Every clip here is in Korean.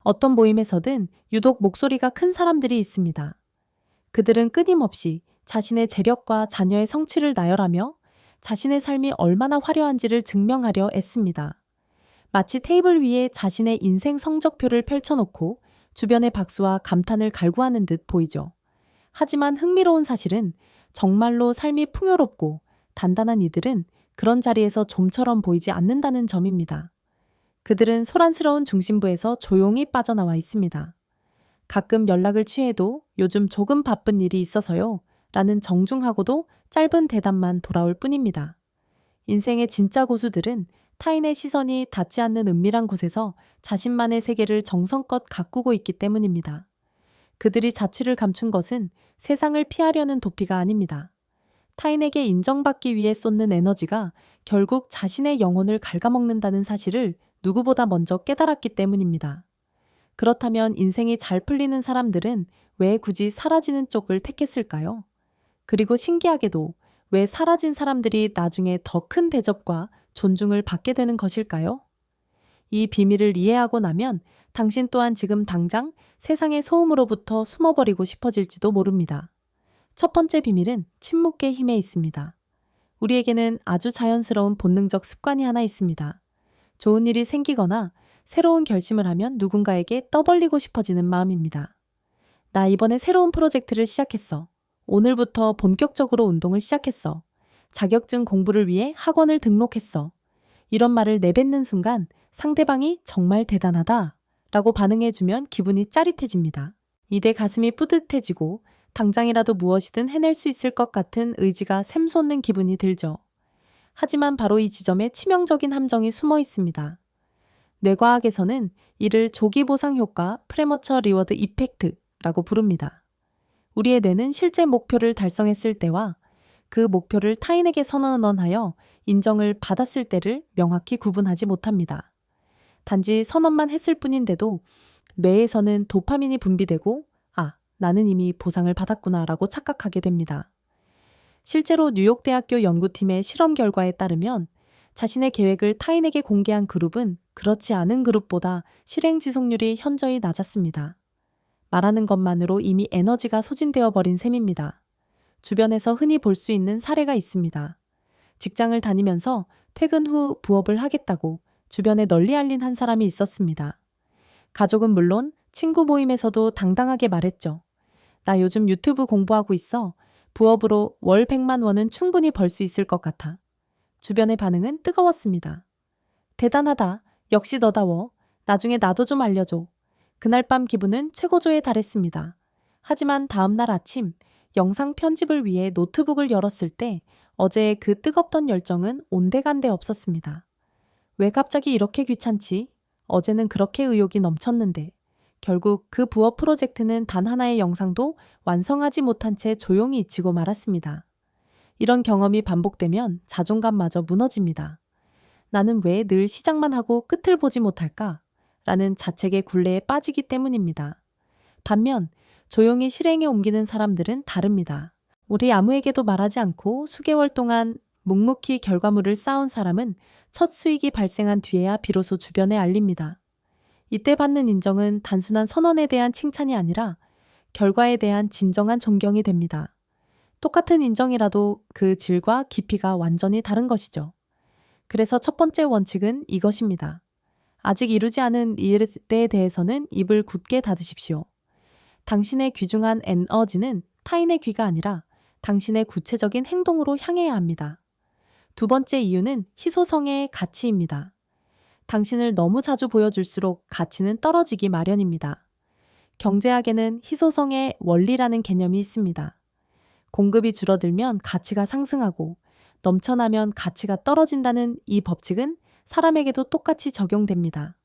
어떤 모임에서든 유독 목소리가 큰 사람들이 있습니다. 그들은 끊임없이 자신의 재력과 자녀의 성취를 나열하며 자신의 삶이 얼마나 화려한지를 증명하려 애씁니다. 마치 테이블 위에 자신의 인생 성적표를 펼쳐놓고 주변의 박수와 감탄을 갈구하는 듯 보이죠. 하지만 흥미로운 사실은 정말로 삶이 풍요롭고 단단한 이들은 그런 자리에서 좀처럼 보이지 않는다는 점입니다. 그들은 소란스러운 중심부에서 조용히 빠져나와 있습니다. 가끔 연락을 취해도 요즘 조금 바쁜 일이 있어서요. 라는 정중하고도 짧은 대답만 돌아올 뿐입니다. 인생의 진짜 고수들은 타인의 시선이 닿지 않는 은밀한 곳에서 자신만의 세계를 정성껏 가꾸고 있기 때문입니다. 그들이 자취를 감춘 것은 세상을 피하려는 도피가 아닙니다. 타인에게 인정받기 위해 쏟는 에너지가 결국 자신의 영혼을 갉아먹는다는 사실을 누구보다 먼저 깨달았기 때문입니다. 그렇다면 인생이 잘 풀리는 사람들은 왜 굳이 사라지는 쪽을 택했을까요? 그리고 신기하게도 왜 사라진 사람들이 나중에 더 큰 대접과 존중을 받게 되는 것일까요? 이 비밀을 이해하고 나면 당신 또한 지금 당장 세상의 소음으로부터 숨어버리고 싶어질지도 모릅니다. 첫 번째 비밀은 침묵의 힘에 있습니다. 우리에게는 아주 자연스러운 본능적 습관이 하나 있습니다. 좋은 일이 생기거나 새로운 결심을 하면 누군가에게 떠벌리고 싶어지는 마음입니다. 나 이번에 새로운 프로젝트를 시작했어. 오늘부터 본격적으로 운동을 시작했어. 자격증 공부를 위해 학원을 등록했어. 이런 말을 내뱉는 순간 상대방이 정말 대단하다 라고 반응해주면 기분이 짜릿해집니다. 이내 가슴이 뿌듯해지고 당장이라도 무엇이든 해낼 수 있을 것 같은 의지가 샘솟는 기분이 들죠. 하지만 바로 이 지점에 치명적인 함정이 숨어 있습니다. 뇌과학에서는 이를 조기 보상 효과 프레머처 리워드 이펙트라고 부릅니다. 우리의 뇌는 실제 목표를 달성했을 때와 그 목표를 타인에게 선언하여 인정을 받았을 때를 명확히 구분하지 못합니다. 단지 선언만 했을 뿐인데도 뇌에서는 도파민이 분비되고 나는 이미 보상을 받았구나 라고 착각하게 됩니다. 실제로 뉴욕대학교 연구팀의 실험 결과에 따르면 자신의 계획을 타인에게 공개한 그룹은 그렇지 않은 그룹보다 실행 지속률이 현저히 낮았습니다. 말하는 것만으로 이미 에너지가 소진되어 버린 셈입니다. 주변에서 흔히 볼 수 있는 사례가 있습니다. 직장을 다니면서 퇴근 후 부업을 하겠다고 주변에 널리 알린 한 사람이 있었습니다. 가족은 물론 친구 모임에서도 당당하게 말했죠. 나 요즘 유튜브 공부하고 있어. 부업으로 월 100만 원은 충분히 벌 수 있을 것 같아. 주변의 반응은 뜨거웠습니다. 대단하다. 역시 너다워. 나중에 나도 좀 알려줘. 그날 밤 기분은 최고조에 달했습니다. 하지만 다음 날 아침 영상 편집을 위해 노트북을 열었을 때 어제의 그 뜨겁던 열정은 온데간데 없었습니다. 왜 갑자기 이렇게 귀찮지? 어제는 그렇게 의욕이 넘쳤는데. 결국 그 부업 프로젝트는 단 하나의 영상도 완성하지 못한 채 조용히 잊히고 말았습니다. 이런 경험이 반복되면 자존감마저 무너집니다. 나는 왜 늘 시작만 하고 끝을 보지 못할까? 라는 자책의 굴레에 빠지기 때문입니다. 반면 조용히 실행에 옮기는 사람들은 다릅니다. 우리 아무에게도 말하지 않고 수개월 동안 묵묵히 결과물을 쌓은 사람은 첫 수익이 발생한 뒤에야 비로소 주변에 알립니다. 이때 받는 인정은 단순한 선언에 대한 칭찬이 아니라 결과에 대한 진정한 존경이 됩니다. 똑같은 인정이라도 그 질과 깊이가 완전히 다른 것이죠. 그래서 첫 번째 원칙은 이것입니다. 아직 이루지 않은 일에 대해서는 입을 굳게 닫으십시오. 당신의 귀중한 에너지는 타인의 귀가 아니라 당신의 구체적인 행동으로 향해야 합니다. 두 번째 이유는 희소성의 가치입니다. 당신을 너무 자주 보여줄수록 가치는 떨어지기 마련입니다. 경제학에는 희소성의 원리라는 개념이 있습니다. 공급이 줄어들면 가치가 상승하고 넘쳐나면 가치가 떨어진다는 이 법칙은 사람에게도 똑같이 적용됩니다.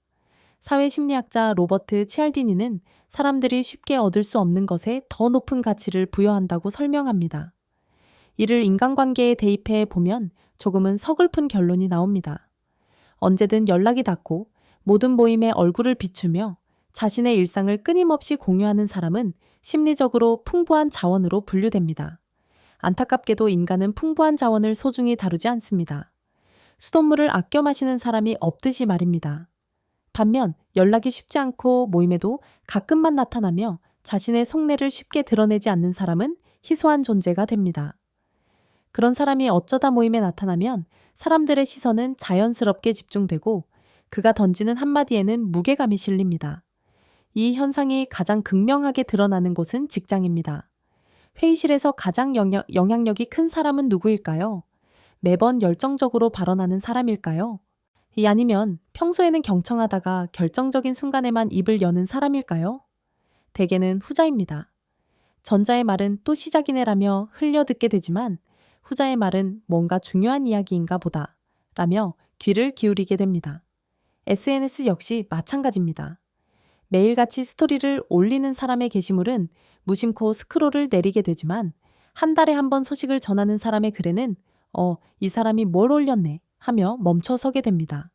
사회심리학자 로버트 치알디니는 사람들이 쉽게 얻을 수 없는 것에 더 높은 가치를 부여한다고 설명합니다. 이를 인간관계에 대입해 보면 조금은 서글픈 결론이 나옵니다. 언제든 연락이 닿고 모든 모임에 얼굴을 비추며 자신의 일상을 끊임없이 공유하는 사람은 심리적으로 풍부한 자원으로 분류됩니다. 안타깝게도 인간은 풍부한 자원을 소중히 다루지 않습니다. 수돗물을 아껴 마시는 사람이 없듯이 말입니다. 반면 연락이 쉽지 않고 모임에도 가끔만 나타나며 자신의 속내를 쉽게 드러내지 않는 사람은 희소한 존재가 됩니다. 그런 사람이 어쩌다 모임에 나타나면 사람들의 시선은 자연스럽게 집중되고 그가 던지는 한마디에는 무게감이 실립니다. 이 현상이 가장 극명하게 드러나는 곳은 직장입니다. 회의실에서 가장 영향력이 큰 사람은 누구일까요? 매번 열정적으로 발언하는 사람일까요? 아니면 평소에는 경청하다가 결정적인 순간에만 입을 여는 사람일까요? 대개는 후자입니다. 전자의 말은 또 시작이네라며 흘려듣게 되지만 후자의 말은 뭔가 중요한 이야기인가 보다 라며 귀를 기울이게 됩니다. SNS 역시 마찬가지입니다. 매일같이 스토리를 올리는 사람의 게시물은 무심코 스크롤을 내리게 되지만 한 달에 한 번 소식을 전하는 사람의 글에는 이 사람이 뭘 올렸네 하며 멈춰서게 됩니다.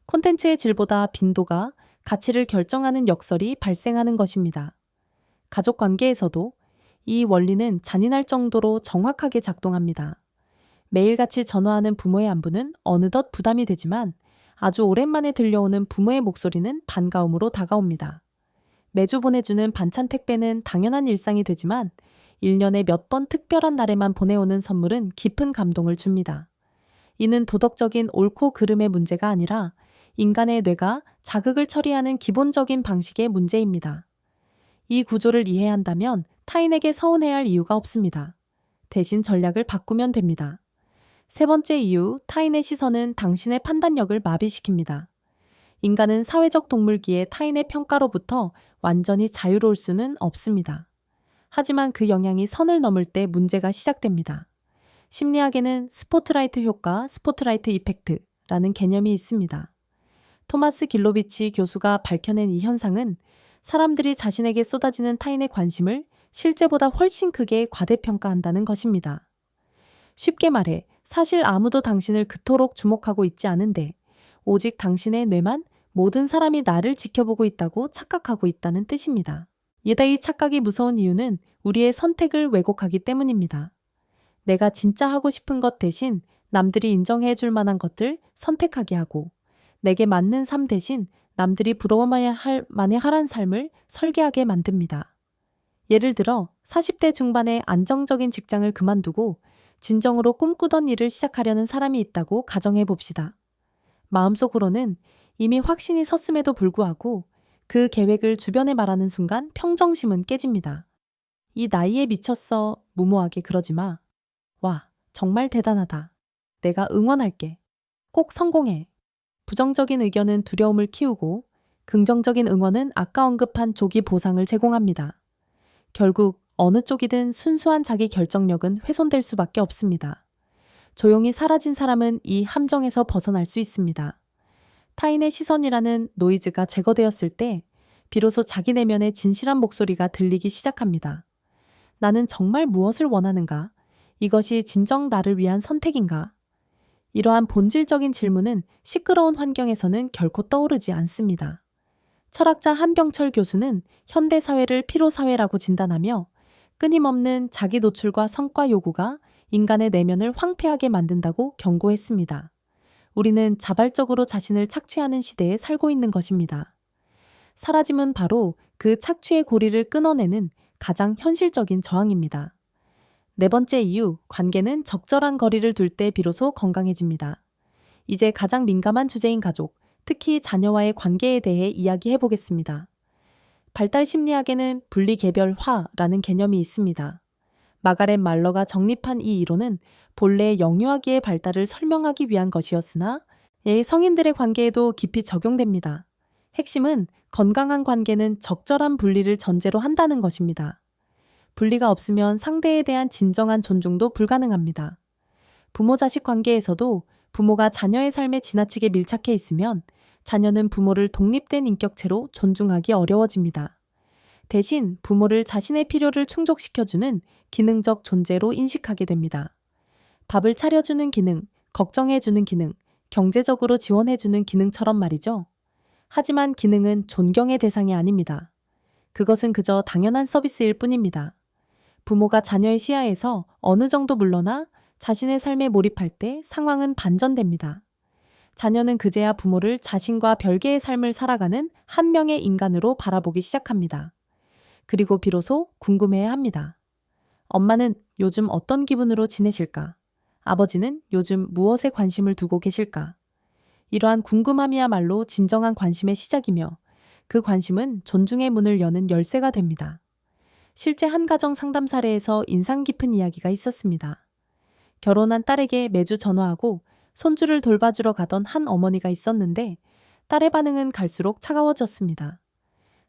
콘텐츠의 질보다 빈도가 가치를 결정하는 역설이 발생하는 것입니다. 가족 관계에서도 이 원리는 잔인할 정도로 정확하게 작동합니다. 매일같이 전화하는 부모의 안부는 어느덧 부담이 되지만 아주 오랜만에 들려오는 부모의 목소리는 반가움으로 다가옵니다. 매주 보내주는 반찬 택배는 당연한 일상이 되지만 1년에 몇 번 특별한 날에만 보내오는 선물은 깊은 감동을 줍니다. 이는 도덕적인 옳고 그름의 문제가 아니라 인간의 뇌가 자극을 처리하는 기본적인 방식의 문제입니다. 이 구조를 이해한다면 타인에게 서운해할 이유가 없습니다. 대신 전략을 바꾸면 됩니다. 세 번째 이유, 타인의 시선은 당신의 판단력을 마비시킵니다. 인간은 사회적 동물기에 타인의 평가로부터 완전히 자유로울 수는 없습니다. 하지만 그 영향이 선을 넘을 때 문제가 시작됩니다. 심리학에는 스포트라이트 효과, 스포트라이트 이펙트라는 개념이 있습니다. 토마스 길로비치 교수가 밝혀낸 이 현상은 사람들이 자신에게 쏟아지는 타인의 관심을 실제보다 훨씬 크게 과대평가한다는 것입니다. 쉽게 말해 사실 아무도 당신을 그토록 주목하고 있지 않은데 오직 당신의 뇌만 모든 사람이 나를 지켜보고 있다고 착각하고 있다는 뜻입니다. 게다가 이 착각이 무서운 이유는 우리의 선택을 왜곡하기 때문입니다. 내가 진짜 하고 싶은 것 대신 남들이 인정해 줄 만한 것들 선택하게 하고 내게 맞는 삶 대신 남들이 부러워만이 하란 삶을 설계하게 만듭니다. 예를 들어 40대 중반에 안정적인 직장을 그만두고 진정으로 꿈꾸던 일을 시작하려는 사람이 있다고 가정해 봅시다. 마음속으로는 이미 확신이 섰음에도 불구하고 그 계획을 주변에 말하는 순간 평정심은 깨집니다. 이 나이에 미쳤어 무모하게 그러지 마. 와, 정말 대단하다. 내가 응원할게. 꼭 성공해. 부정적인 의견은 두려움을 키우고 긍정적인 응원은 아까 언급한 조기 보상을 제공합니다. 결국 어느 쪽이든 순수한 자기 결정력은 훼손될 수밖에 없습니다. 조용히 사라진 사람은 이 함정에서 벗어날 수 있습니다. 타인의 시선이라는 노이즈가 제거되었을 때 비로소 자기 내면의 진실한 목소리가 들리기 시작합니다. 나는 정말 무엇을 원하는가? 이것이 진정 나를 위한 선택인가? 이러한 본질적인 질문은 시끄러운 환경에서는 결코 떠오르지 않습니다. 철학자 한병철 교수는 현대사회를 피로사회라고 진단하며 끊임없는 자기 노출과 성과 요구가 인간의 내면을 황폐하게 만든다고 경고했습니다. 우리는 자발적으로 자신을 착취하는 시대에 살고 있는 것입니다. 사라짐은 바로 그 착취의 고리를 끊어내는 가장 현실적인 저항입니다. 네 번째 이유, 관계는 적절한 거리를 둘 때 비로소 건강해집니다. 이제 가장 민감한 주제인 가족, 특히 자녀와의 관계에 대해 이야기해 보겠습니다. 발달 심리학에는 분리개별화라는 개념이 있습니다. 마가렛 말러가 정립한 이 이론은 본래 영유아기의 발달을 설명하기 위한 것이었으나 성인들의 관계에도 깊이 적용됩니다. 핵심은 건강한 관계는 적절한 분리를 전제로 한다는 것입니다. 분리가 없으면 상대에 대한 진정한 존중도 불가능합니다. 부모-자식 관계에서도 부모가 자녀의 삶에 지나치게 밀착해 있으면 자녀는 부모를 독립된 인격체로 존중하기 어려워집니다. 대신 부모를 자신의 필요를 충족시켜주는 기능적 존재로 인식하게 됩니다. 밥을 차려주는 기능, 걱정해주는 기능, 경제적으로 지원해주는 기능처럼 말이죠. 하지만 기능은 존경의 대상이 아닙니다. 그것은 그저 당연한 서비스일 뿐입니다. 부모가 자녀의 시야에서 어느 정도 물러나 자신의 삶에 몰입할 때 상황은 반전됩니다. 자녀는 그제야 부모를 자신과 별개의 삶을 살아가는 한 명의 인간으로 바라보기 시작합니다. 그리고 비로소 궁금해야 합니다. 엄마는 요즘 어떤 기분으로 지내실까? 아버지는 요즘 무엇에 관심을 두고 계실까? 이러한 궁금함이야말로 진정한 관심의 시작이며 그 관심은 존중의 문을 여는 열쇠가 됩니다. 실제 한 가정 상담 사례에서 인상 깊은 이야기가 있었습니다. 결혼한 딸에게 매주 전화하고 손주를 돌봐주러 가던 한 어머니가 있었는데 딸의 반응은 갈수록 차가워졌습니다.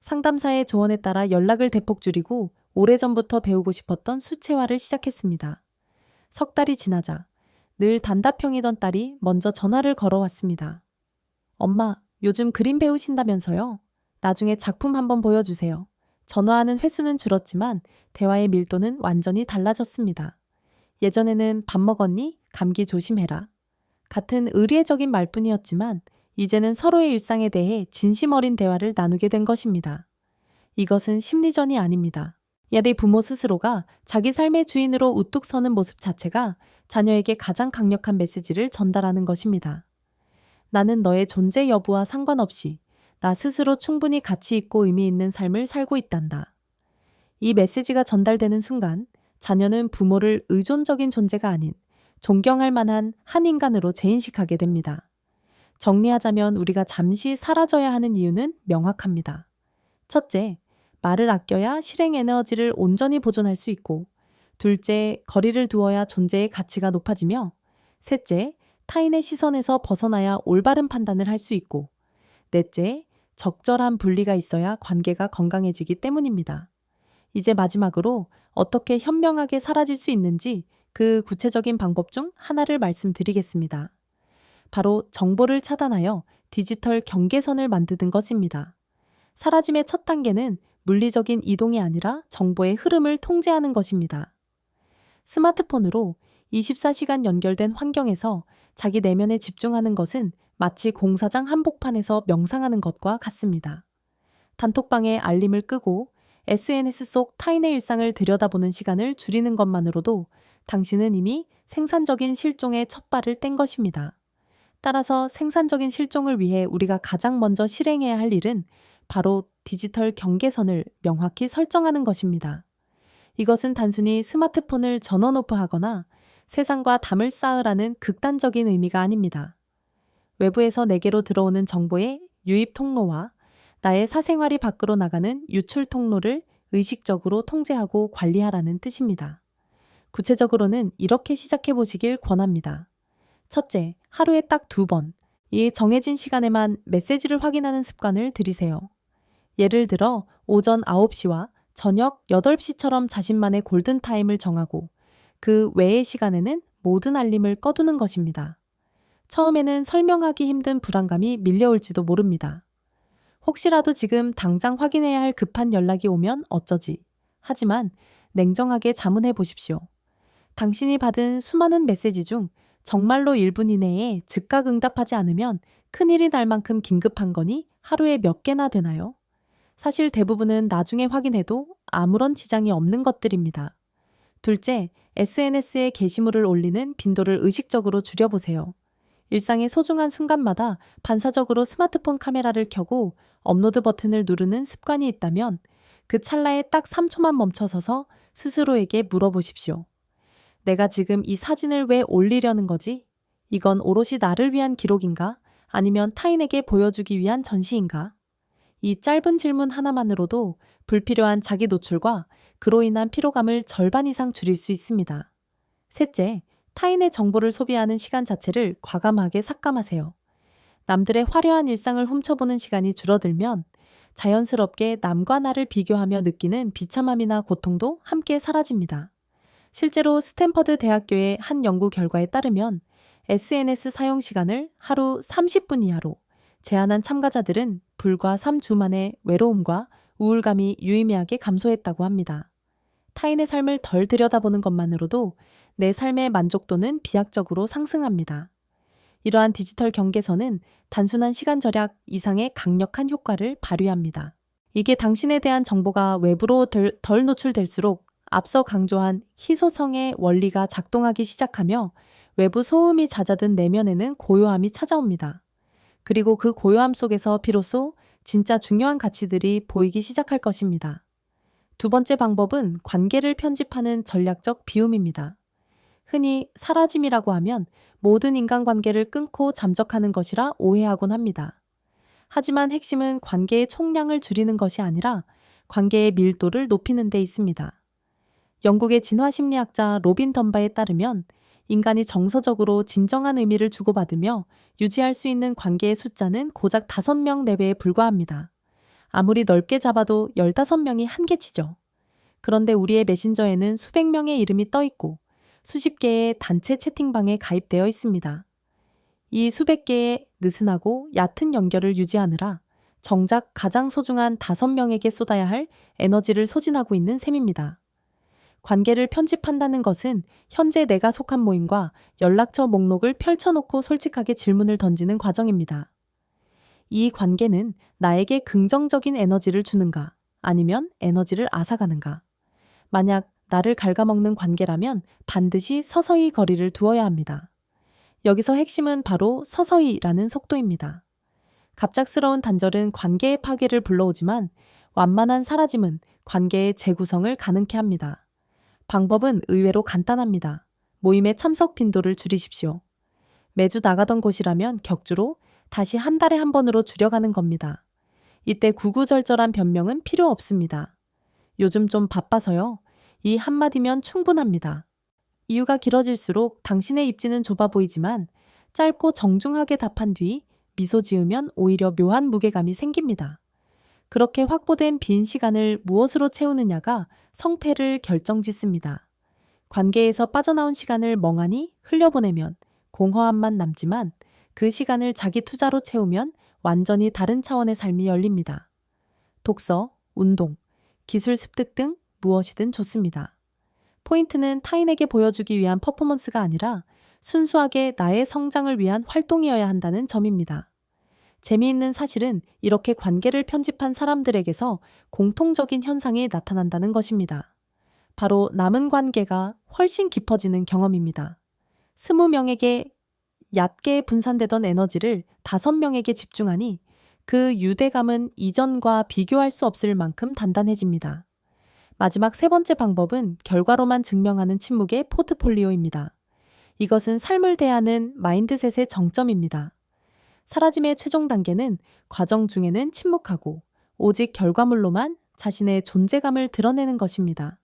상담사의 조언에 따라 연락을 대폭 줄이고 오래전부터 배우고 싶었던 수채화를 시작했습니다. 석 달이 지나자 늘 단답형이던 딸이 먼저 전화를 걸어왔습니다. 엄마, 요즘 그림 배우신다면서요? 나중에 작품 한번 보여주세요. 전화하는 횟수는 줄었지만 대화의 밀도는 완전히 달라졌습니다. 예전에는 밥 먹었니? 감기 조심해라. 같은 의례적인 말뿐이었지만 이제는 서로의 일상에 대해 진심 어린 대화를 나누게 된 것입니다. 이것은 심리전이 아닙니다. 야대 부모 스스로가 자기 삶의 주인으로 우뚝 서는 모습 자체가 자녀에게 가장 강력한 메시지를 전달하는 것입니다. 나는 너의 존재 여부와 상관없이 나 스스로 충분히 가치 있고 의미 있는 삶을 살고 있단다. 이 메시지가 전달되는 순간 자녀는 부모를 의존적인 존재가 아닌 존경할 만한 한 인간으로 재인식하게 됩니다. 정리하자면 우리가 잠시 사라져야 하는 이유는 명확합니다. 첫째, 말을 아껴야 실행 에너지를 온전히 보존할 수 있고, 둘째, 거리를 두어야 존재의 가치가 높아지며, 셋째, 타인의 시선에서 벗어나야 올바른 판단을 할 수 있고, 넷째, 적절한 분리가 있어야 관계가 건강해지기 때문입니다. 이제 마지막으로 어떻게 현명하게 사라질 수 있는지 그 구체적인 방법 중 하나를 말씀드리겠습니다. 바로 정보를 차단하여 디지털 경계선을 만드는 것입니다. 사라짐의 첫 단계는 물리적인 이동이 아니라 정보의 흐름을 통제하는 것입니다. 스마트폰으로 24시간 연결된 환경에서 자기 내면에 집중하는 것은 마치 공사장 한복판에서 명상하는 것과 같습니다. 단톡방에 알림을 끄고 SNS 속 타인의 일상을 들여다보는 시간을 줄이는 것만으로도 당신은 이미 생산적인 실종의 첫 발을 뗀 것입니다. 따라서 생산적인 실종을 위해 우리가 가장 먼저 실행해야 할 일은 바로 디지털 경계선을 명확히 설정하는 것입니다. 이것은 단순히 스마트폰을 전원 오프하거나 세상과 담을 쌓으라는 극단적인 의미가 아닙니다. 외부에서 내게로 들어오는 정보의 유입 통로와 나의 사생활이 밖으로 나가는 유출 통로를 의식적으로 통제하고 관리하라는 뜻입니다. 구체적으로는 이렇게 시작해 보시길 권합니다. 첫째, 하루에 딱 2번, 이 정해진 시간에만 메시지를 확인하는 습관을 들이세요. 예를 들어 오전 9시와 저녁 8시처럼 자신만의 골든타임을 정하고 그 외의 시간에는 모든 알림을 꺼두는 것입니다. 처음에는 설명하기 힘든 불안감이 밀려올지도 모릅니다. 혹시라도 지금 당장 확인해야 할 급한 연락이 오면 어쩌지? 하지만 냉정하게 자문해 보십시오. 당신이 받은 수많은 메시지 중 정말로 1분 이내에 즉각 응답하지 않으면 큰일이 날 만큼 긴급한 거니 하루에 몇 개나 되나요? 사실 대부분은 나중에 확인해도 아무런 지장이 없는 것들입니다. 둘째, SNS에 게시물을 올리는 빈도를 의식적으로 줄여보세요. 일상의 소중한 순간마다 반사적으로 스마트폰 카메라를 켜고 업로드 버튼을 누르는 습관이 있다면 그 찰나에 딱 3초만 멈춰서서 스스로에게 물어보십시오. 내가 지금 이 사진을 왜 올리려는 거지? 이건 오롯이 나를 위한 기록인가? 아니면 타인에게 보여주기 위한 전시인가? 이 짧은 질문 하나만으로도 불필요한 자기 노출과 그로 인한 피로감을 절반 이상 줄일 수 있습니다. 셋째, 타인의 정보를 소비하는 시간 자체를 과감하게 삭감하세요. 남들의 화려한 일상을 훔쳐보는 시간이 줄어들면 자연스럽게 남과 나를 비교하며 느끼는 비참함이나 고통도 함께 사라집니다. 실제로 스탠퍼드 대학교의 한 연구 결과에 따르면 SNS 사용 시간을 하루 30분 이하로 제한한 참가자들은 불과 3주 만에 외로움과 우울감이 유의미하게 감소했다고 합니다. 타인의 삶을 덜 들여다보는 것만으로도 내 삶의 만족도는 비약적으로 상승합니다. 이러한 디지털 경계선은 단순한 시간 절약 이상의 강력한 효과를 발휘합니다. 이게 당신에 대한 정보가 외부로 덜 노출될수록 앞서 강조한 희소성의 원리가 작동하기 시작하며 외부 소음이 잦아든 내면에는 고요함이 찾아옵니다. 그리고 그 고요함 속에서 비로소 진짜 중요한 가치들이 보이기 시작할 것입니다. 두 번째 방법은 관계를 편집하는 전략적 비움입니다. 흔히 사라짐이라고 하면 모든 인간관계를 끊고 잠적하는 것이라 오해하곤 합니다. 하지만 핵심은 관계의 총량을 줄이는 것이 아니라 관계의 밀도를 높이는 데 있습니다. 영국의 진화심리학자 로빈 덤바에 따르면 인간이 정서적으로 진정한 의미를 주고받으며 유지할 수 있는 관계의 숫자는 고작 5명 내외에 불과합니다. 아무리 넓게 잡아도 15명이 한계치죠. 그런데 우리의 메신저에는 수백 명의 이름이 떠 있고 수십 개의 단체 채팅방에 가입되어 있습니다. 이 수백 개의 느슨하고 얕은 연결을 유지하느라 정작 가장 소중한 5명에게 쏟아야 할 에너지를 소진하고 있는 셈입니다. 관계를 편집한다는 것은 현재 내가 속한 모임과 연락처 목록을 펼쳐놓고 솔직하게 질문을 던지는 과정입니다. 이 관계는 나에게 긍정적인 에너지를 주는가, 아니면 에너지를 앗아가는가? 만약 나를 갉아먹는 관계라면 반드시 서서히 거리를 두어야 합니다. 여기서 핵심은 바로 서서히라는 속도입니다. 갑작스러운 단절은 관계의 파괴를 불러오지만 완만한 사라짐은 관계의 재구성을 가능케 합니다. 방법은 의외로 간단합니다. 모임의 참석 빈도를 줄이십시오. 매주 나가던 곳이라면 격주로 다시 한 달에 한 번으로 줄여가는 겁니다. 이때 구구절절한 변명은 필요 없습니다. 요즘 좀 바빠서요. 이 한마디면 충분합니다. 이유가 길어질수록 당신의 입지는 좁아 보이지만 짧고 정중하게 답한 뒤 미소 지으면 오히려 묘한 무게감이 생깁니다. 그렇게 확보된 빈 시간을 무엇으로 채우느냐가 성패를 결정짓습니다. 관계에서 빠져나온 시간을 멍하니 흘려보내면 공허함만 남지만 그 시간을 자기 투자로 채우면 완전히 다른 차원의 삶이 열립니다. 독서, 운동, 기술 습득 등 무엇이든 좋습니다. 포인트는 타인에게 보여주기 위한 퍼포먼스가 아니라 순수하게 나의 성장을 위한 활동이어야 한다는 점입니다. 재미있는 사실은 이렇게 관계를 편집한 사람들에게서 공통적인 현상이 나타난다는 것입니다. 바로 남은 관계가 훨씬 깊어지는 경험입니다. 20명에게 얕게 분산되던 에너지를 5명에게 집중하니 그 유대감은 이전과 비교할 수 없을 만큼 단단해집니다. 마지막 세 번째 방법은 결과로만 증명하는 침묵의 포트폴리오입니다. 이것은 삶을 대하는 마인드셋의 정점입니다. 사라짐의 최종 단계는 과정 중에는 침묵하고 오직 결과물로만 자신의 존재감을 드러내는 것입니다.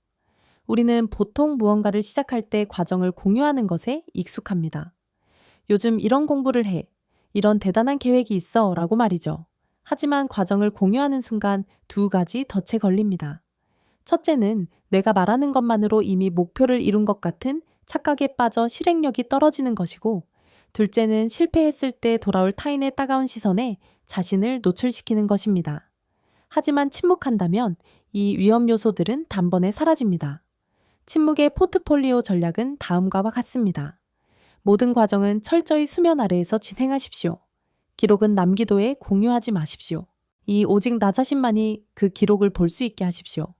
우리는 보통 무언가를 시작할 때 과정을 공유하는 것에 익숙합니다. 요즘 이런 공부를 해, 이런 대단한 계획이 있어 라고 말이죠. 하지만 과정을 공유하는 순간 2가지 덫에 걸립니다. 첫째는 내가 말하는 것만으로 이미 목표를 이룬 것 같은 착각에 빠져 실행력이 떨어지는 것이고, 둘째는 실패했을 때 돌아올 타인의 따가운 시선에 자신을 노출시키는 것입니다. 하지만 침묵한다면 이 위험 요소들은 단번에 사라집니다. 침묵의 포트폴리오 전략은 다음과 같습니다. 모든 과정은 철저히 수면 아래에서 진행하십시오. 기록은 남기도에 공유하지 마십시오. 이 오직 나 자신만이 그 기록을 볼 수 있게 하십시오.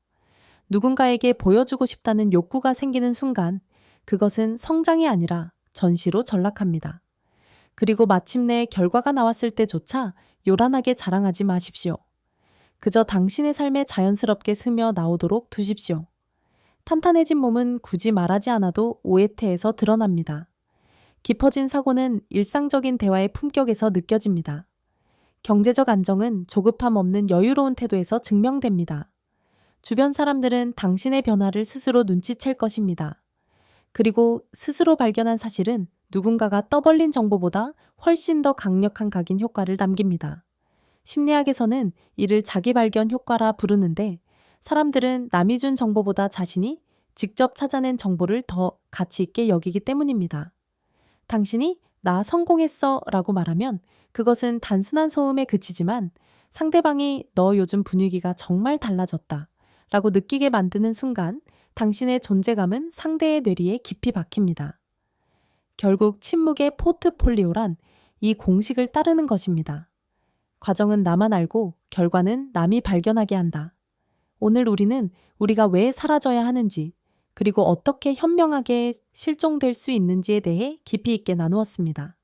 누군가에게 보여주고 싶다는 욕구가 생기는 순간 그것은 성장이 아니라 전시로 전락합니다. 그리고 마침내 결과가 나왔을 때조차 요란하게 자랑하지 마십시오. 그저 당신의 삶에 자연스럽게 스며 나오도록 두십시오. 탄탄해진 몸은 굳이 말하지 않아도 오해태에서 드러납니다. 깊어진 사고는 일상적인 대화의 품격에서 느껴집니다. 경제적 안정은 조급함 없는 여유로운 태도에서 증명됩니다. 주변 사람들은 당신의 변화를 스스로 눈치챌 것입니다. 그리고 스스로 발견한 사실은 누군가가 떠벌린 정보보다 훨씬 더 강력한 각인 효과를 남깁니다. 심리학에서는 이를 자기 발견 효과라 부르는데, 사람들은 남이 준 정보보다 자신이 직접 찾아낸 정보를 더 가치 있게 여기기 때문입니다. 당신이 나 성공했어 라고 말하면 그것은 단순한 소음에 그치지만 상대방이 너 요즘 분위기가 정말 달라졌다 라고 느끼게 만드는 순간 당신의 존재감은 상대의 뇌리에 깊이 박힙니다. 결국 침묵의 포트폴리오란 이 공식을 따르는 것입니다. 과정은 나만 알고 결과는 남이 발견하게 한다. 오늘 우리는 우리가 왜 사라져야 하는지, 그리고 어떻게 현명하게 실종될 수 있는지에 대해 깊이 있게 나누었습니다.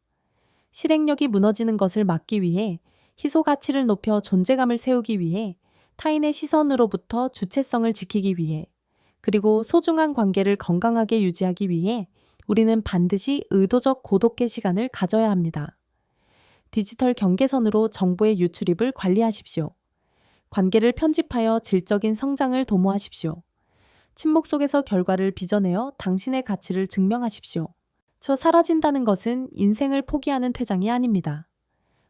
실행력이 무너지는 것을 막기 위해, 희소 가치를 높여 존재감을 세우기 위해, 타인의 시선으로부터 주체성을 지키기 위해, 그리고 소중한 관계를 건강하게 유지하기 위해 우리는 반드시 의도적 고독의 시간을 가져야 합니다. 디지털 경계선으로 정보의 유출입을 관리하십시오. 관계를 편집하여 질적인 성장을 도모하십시오. 침묵 속에서 결과를 빚어내어 당신의 가치를 증명하십시오. 사라진다는 것은 인생을 포기하는 퇴장이 아닙니다.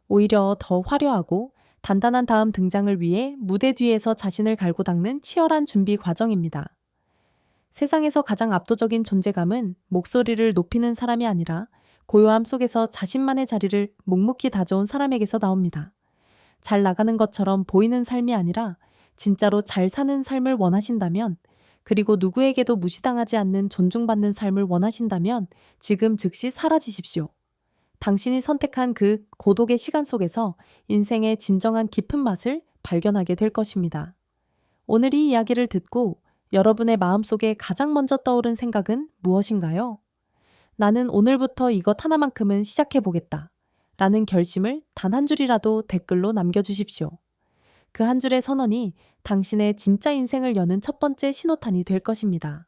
오히려 더 화려하고 단단한 다음 등장을 위해 무대 뒤에서 자신을 갈고 닦는 치열한 준비 과정입니다. 세상에서 가장 압도적인 존재감은 목소리를 높이는 사람이 아니라 고요함 속에서 자신만의 자리를 묵묵히 다져온 사람에게서 나옵니다. 잘 나가는 것처럼 보이는 삶이 아니라 진짜로 잘 사는 삶을 원하신다면, 그리고 누구에게도 무시당하지 않는 존중받는 삶을 원하신다면 지금 즉시 사라지십시오. 당신이 선택한 그 고독의 시간 속에서 인생의 진정한 깊은 맛을 발견하게 될 것입니다. 오늘 이 이야기를 듣고 여러분의 마음속에 가장 먼저 떠오른 생각은 무엇인가요? 나는 오늘부터 이것 하나만큼은 시작해보겠다 라는 결심을 단 한 줄이라도 댓글로 남겨주십시오. 그 한 줄의 선언이 당신의 진짜 인생을 여는 첫 번째 신호탄이 될 것입니다.